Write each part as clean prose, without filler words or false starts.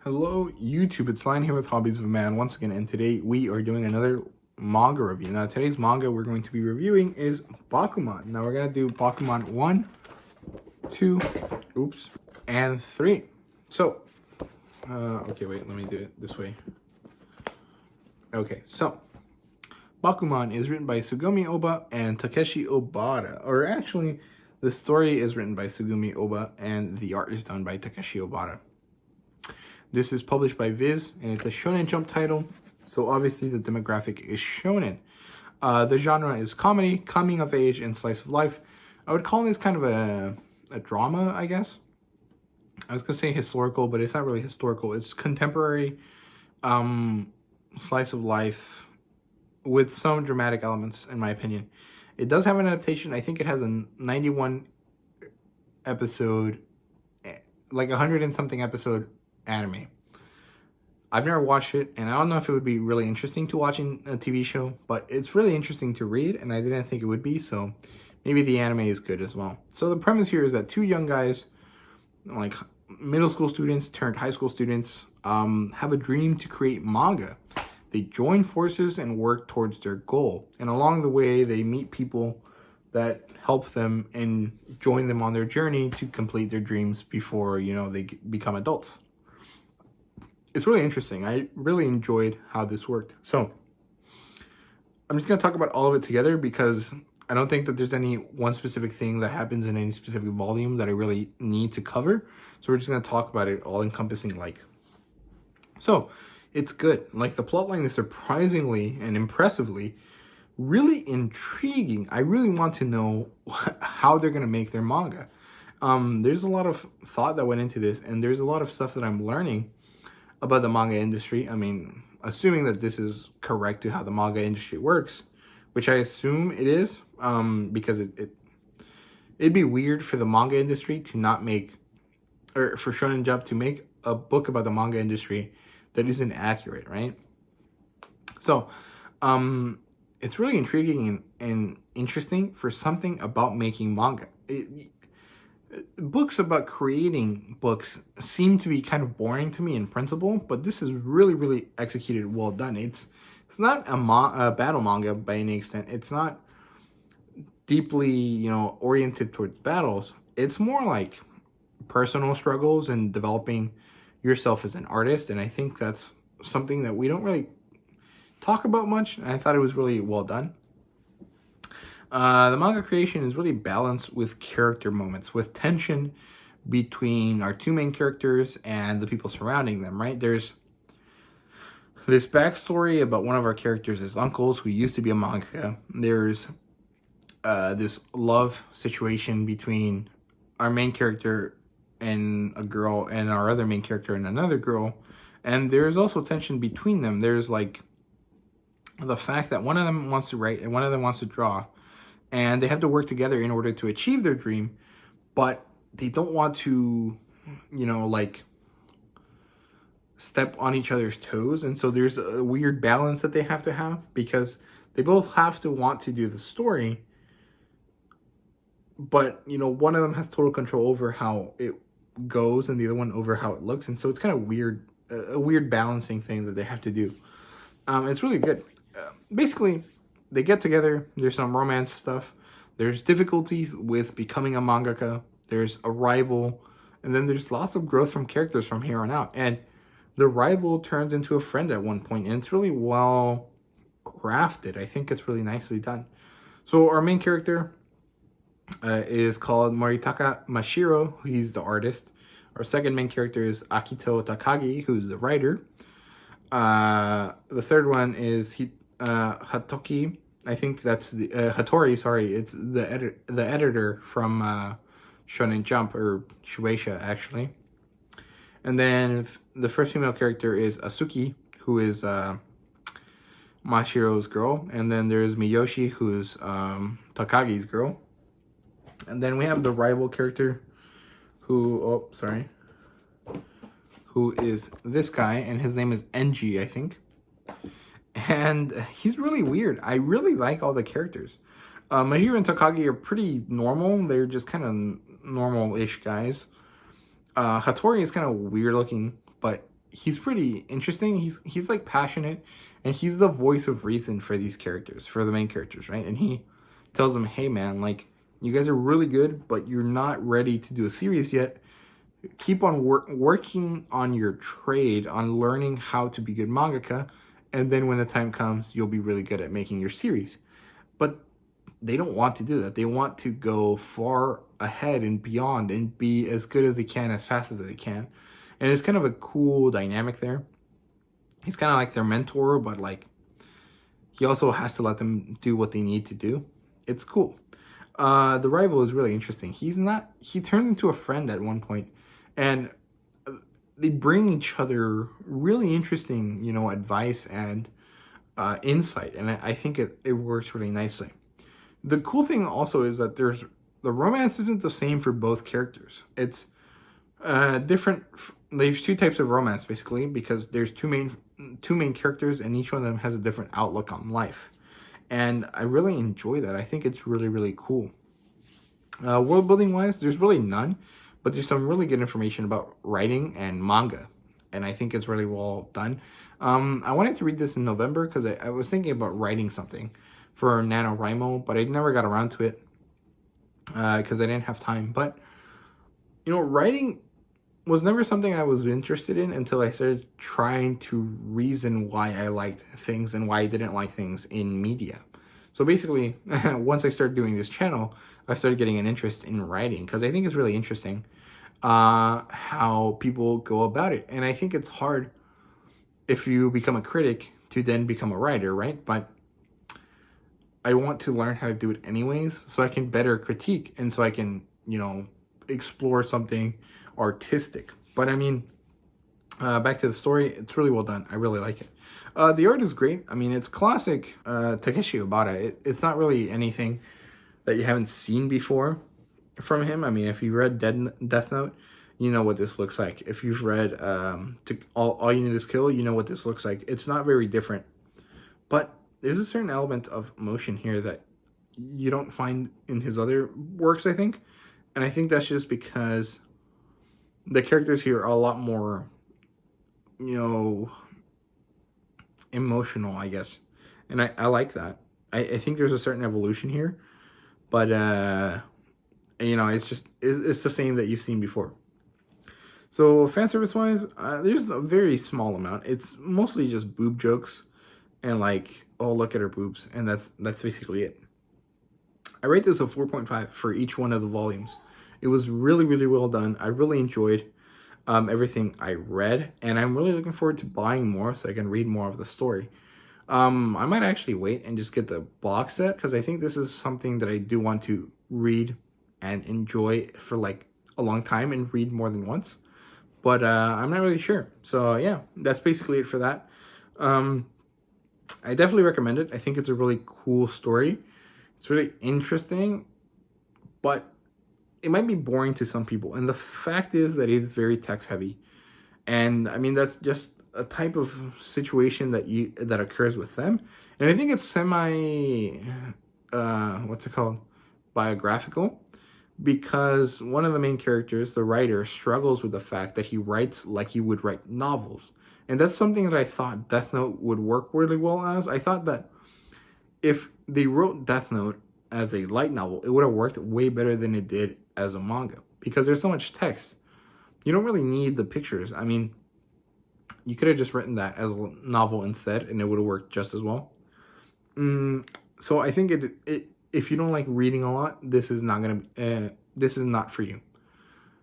Hello YouTube, it's Lion here with Hobbies of a Man once again, and today we are doing another manga review. Now today's manga we're going to be reviewing is Bakuman. Now we're going to do Bakuman 1, 2, and 3. So, okay, wait, let me do it this way. Okay, so Bakuman is written by Sugumi Oba and Takeshi Obata. Or actually, the story is written by Sugumi Oba and the art is done by Takeshi Obata. This is published by Viz, and it's a Shonen Jump title, so obviously the demographic is shonen. The genre is comedy, coming of age, and slice of life. I would call this kind of a drama, I guess. I was going to say historical, but it's not really historical. It's contemporary slice of life with some dramatic elements, in my opinion. It does have an adaptation. I think it has a 91 episode, like 100 and something episode anime. I've never watched it, and I don't know if it would be really interesting to watch in a TV show, but it's really interesting to read, and I didn't think it would be, so maybe the anime is good as well. So the premise here is that two young guys, like middle school students turned high school students, have a dream to create manga. They join forces and work towards their goal, and along the way they meet people that help them and join them on their journey to complete their dreams before, you know, they become adults. It's really interesting. I really enjoyed how this worked. So I'm just going to talk about all of it together because I don't think that there's any one specific thing that happens in any specific volume that I really need to cover. So we're just going to talk about it all encompassing like. So it's good. Like the plotline is surprisingly and impressively really intriguing. I really want to know how they're going to make their manga. There's a lot of thought that went into this, and there's a lot of stuff that I'm learning about the manga industry. I mean, assuming that this is correct to how the manga industry works, which I assume it is, because it'd be weird for the manga industry to not make, or for Shonen Jump to make a book about the manga industry that isn't accurate, right? So, it's really intriguing and interesting for something about making manga. Books about creating books seem to be kind of boring to me in principle, but this is really, really executed, well done. It's not a battle manga by any extent. It's not deeply, you know, oriented towards battles. It's more like personal struggles and developing yourself as an artist, and I think that's something that we don't really talk about much, and I thought it was really well done. The manga creation is really balanced with character moments, with tension between our two main characters and the people surrounding them, right? There's this backstory about one of our characters' uncles who used to be a mangaka. There's this love situation between our main character and a girl and our other main character and another girl. And there's also tension between them. There's like the fact that one of them wants to write and one of them wants to draw. And they have to work together in order to achieve their dream, but they don't want to, you know, like step on each other's toes. And so there's a weird balance that they have to have because they both have to want to do the story, but, you know, one of them has total control over how it goes and the other one over how it looks. And so it's kind of weird, a weird balancing thing that they have to do. It's really good. Basically, they get together, there's some romance stuff, there's difficulties with becoming a mangaka, there's a rival, and then there's lots of growth from characters from here on out. And the rival turns into a friend at one point, and it's really well crafted. I think it's really nicely done. So our main character is called Moritaka Mashiro, he's the artist. Our second main character is Akito Takagi, who's the writer. The third one is Hatoki, I think that's the Hattori. Sorry, it's the editor from Shonen Jump, or Shueisha actually. And then the first female character is Asuki, who is Mashiro's girl, and then there's Miyoshi, who is Takagi's girl. And then we have the rival character, who is this guy, and his name is Enji, I think. And he's really weird. I really like all the characters. Mahiro and Takagi are pretty normal. They're just kind of normal-ish guys. Hattori is kind of weird looking, but he's pretty interesting. He's like passionate, and he's the voice of reason for these characters, for the main characters, right? And he tells them, "Hey, man, like you guys are really good, but you're not ready to do a series yet. Keep on working on your trade, on learning how to be good mangaka, and then when the time comes, you'll be really good at making your series." But they don't want to do that. They want to go far ahead and beyond and be as good as they can, as fast as they can. And it's kind of a cool dynamic there. He's kind of like their mentor, but like he also has to let them do what they need to do. It's cool. The rival is really interesting. He turned into a friend at one point, and they bring each other really interesting, advice and insight. And I think it works really nicely. The cool thing also is that the romance isn't the same for both characters. It's different. There's two types of romance basically, because there's two main characters, and each one of them has a different outlook on life. And I really enjoy that. I think it's really, really cool. World building wise, there's really none, but there's some really good information about writing and manga, and I think it's really well done. I wanted to read this in November because I was thinking about writing something for NaNoWriMo, but I never got around to it because I didn't have time. But, writing was never something I was interested in until I started trying to reason why I liked things and why I didn't like things in media. So basically, once I started doing this channel, I started getting an interest in writing because I think it's really interesting how people go about it. And I think it's hard if you become a critic to then become a writer, right? But I want to learn how to do it anyways, so I can better critique and so I can, explore something artistic. But I mean, back to the story, it's really well done. I really like it. The art is great. I mean, it's classic Takeshi Obata. It's not really anything that you haven't seen before from him. I mean, if you read Death Note, you know what this looks like. If you've read All You Need Is Kill, you know what this looks like. It's not very different. But there's a certain element of emotion here that you don't find in his other works, I think. And I think that's just because the characters here are a lot more, emotional, I guess. And I like that. I think there's a certain evolution here. But, it's the same that you've seen before. So, fan service wise, there's a very small amount. It's mostly just boob jokes and like, oh, look at her boobs. And that's basically it. I rate this a 4.5 for each one of the volumes. It was really, really well done. I really enjoyed everything I read. And I'm really looking forward to buying more so I can read more of the story. I might actually wait and just get the box set because I think this is something that I do want to read and enjoy for like a long time and read more than once. But I'm not really sure. So yeah, that's basically it for that. I definitely recommend it. I think it's a really cool story. It's really interesting, but it might be boring to some people. And the fact is that it's very text heavy. And I mean, that's just a type of situation that occurs with them. And I think it's biographical, because one of the main characters, the writer, struggles with the fact that he writes like he would write novels. And that's something that I thought Death Note would work really well as. I thought that if they wrote Death Note as a light novel, it would have worked way better than it did as a manga, because there's so much text. You don't really need the pictures. I mean, you could have just written that as a novel instead, and it would have worked just as well. So I think if you don't like reading a lot, this is not for you.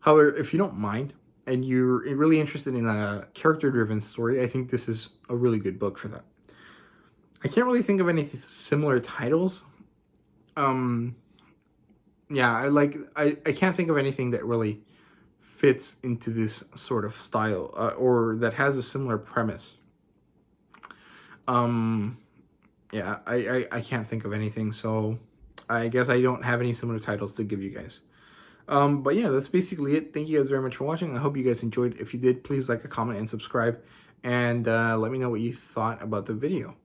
However, if you don't mind and you're really interested in a character-driven story, I think this is a really good book for that. I can't really think of any similar titles. I can't think of anything that really fits into this sort of style or that has a similar premise. I can't think of anything, so I guess I don't have any similar titles to give you guys. But yeah, that's basically it. Thank you guys very much for watching. I hope you guys enjoyed. If you did, please like, comment, and subscribe. And let me know what you thought about the video.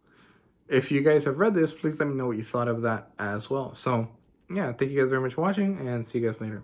If you guys have read this, please let me know what you thought of that as well. So yeah, thank you guys very much for watching, and see you guys later.